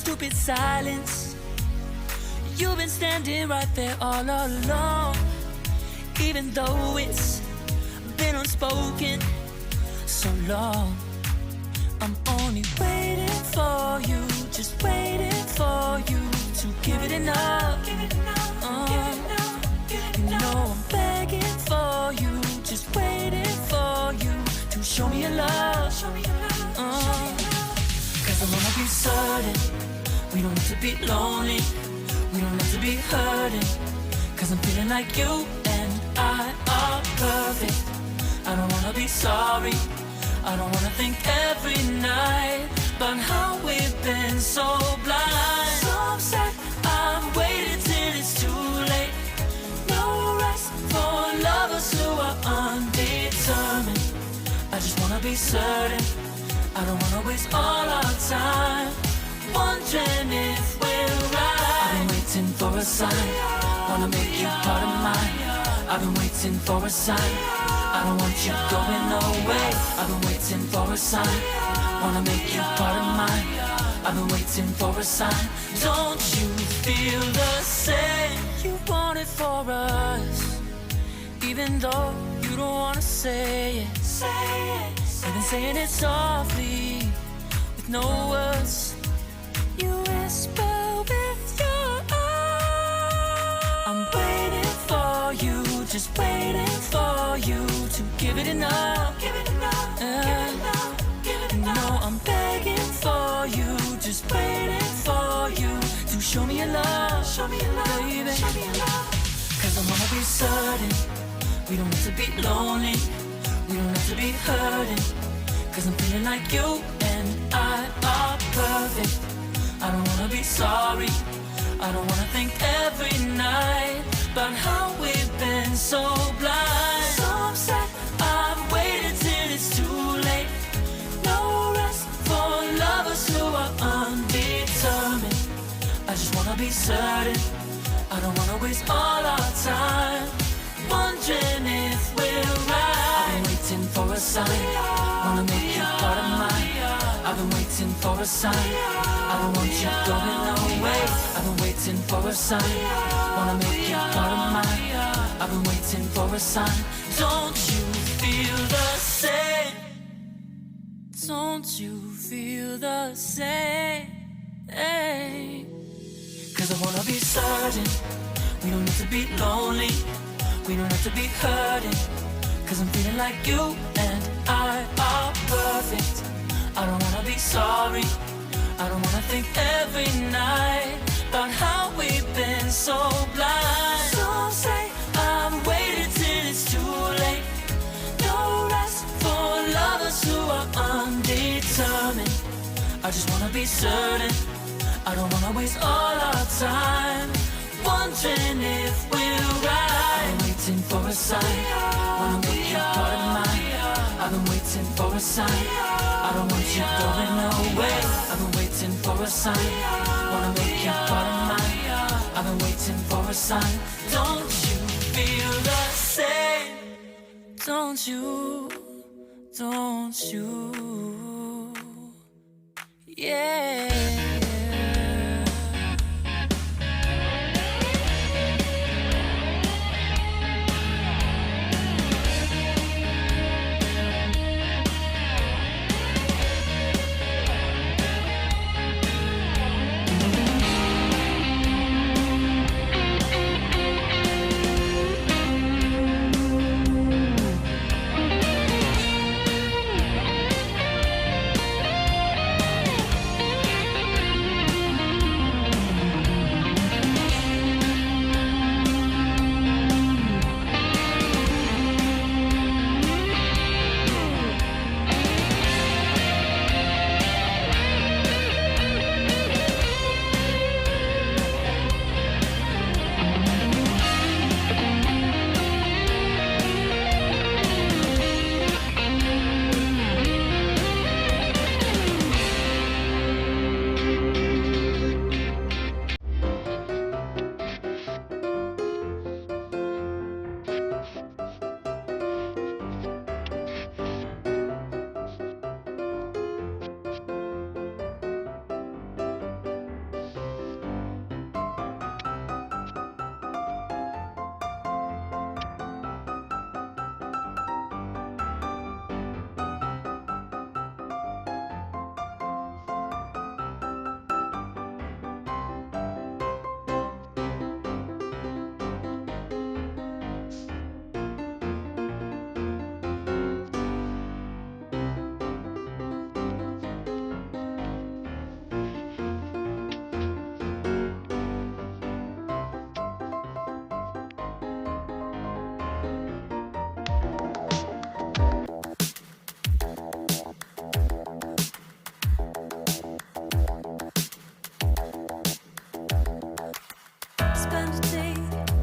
stupid silence. You've been standing right there all along, even though it's been unspoken so long. I'm only waiting for you, just waiting for you to give it enough. You know I'm begging for you, just waiting for you to show me your love. Cause I wanna be certain we don't have to be lonely, we don't have to be hurting. Cause I'm feeling like you and I are perfect. I don't wanna be sorry, I don't wanna think every night about how we've been so blind. So upset, I've waited till it's too late. No rest for lovers who are undetermined. I just wanna be certain, I don't wanna waste all our time wondering if we're right. I've been waiting for a sign, wanna make you part of mine. I've been waiting for a sign, I don't want you going away. I've been waiting for a sign, wanna make you part of mine. I've been waiting for a sign. Don't you feel the same? You want it for us, even though you don't wanna say it. You've been saying it softly, with no words. You whisper with your eyes. I'm waiting for you, just waiting for you to give it enough. No, I'm begging for you, just waiting for you to show me your love, baby. Cause I wanna be certain we don't have to be lonely, we don't have to be hurting. Cause I'm feeling like you and I are perfect. I don't wanna be sorry, I don't wanna think every night about how we've been so blind. So upset, I've waited till it's too late. No rest for lovers who are undetermined. I just wanna be certain, I don't wanna waste all our time wondering if we're right. I've been waiting for a sign, wanna make you part of mine. I've been waiting for a sign, I don't want you going away. I've been waiting for a sign, wanna make you part of mine. I've been waiting for a sign. Don't you feel the same? Don't you feel the same? Cause I wanna be certain we don't have to be lonely, we don't have to be hurting. Cause I'm feeling like you and I are perfect. I don't wanna be sorry, I don't wanna think every night about how we've been so blind. Some say I've waited till it's too late. No rest for lovers who are undetermined. I just wanna be certain, I don't wanna waste all our time wondering if we're right. I'm waiting for a sign, wanna make you part of mine. I've been waiting for a sign, I don't want you going away. I've been waiting for a sign, wanna make you part of mine. I've been waiting for a sign. Don't you feel the same? Don't you? Don't you? Yeah. say